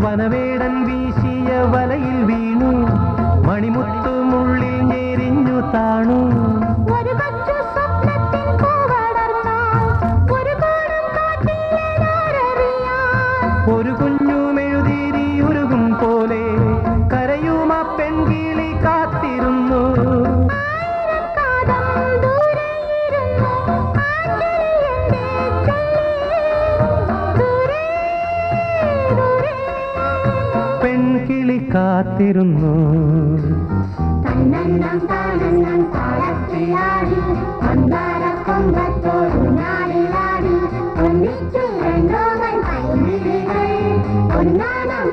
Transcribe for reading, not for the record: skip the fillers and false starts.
വനവേടൻ വീശിയ വലയിൽ വീണു മണിമുത്തുമുള്ളിൽ ഞെരിഞ്ഞു താണു ഒരു കുഞ്ഞുമെഴുതിരി ഉരുകും പോലെ കരയുമ പെൺകിളി കാത്തിരുന്നു പെൺകിളി കാത്തിരുന്നു പൊന്നാനം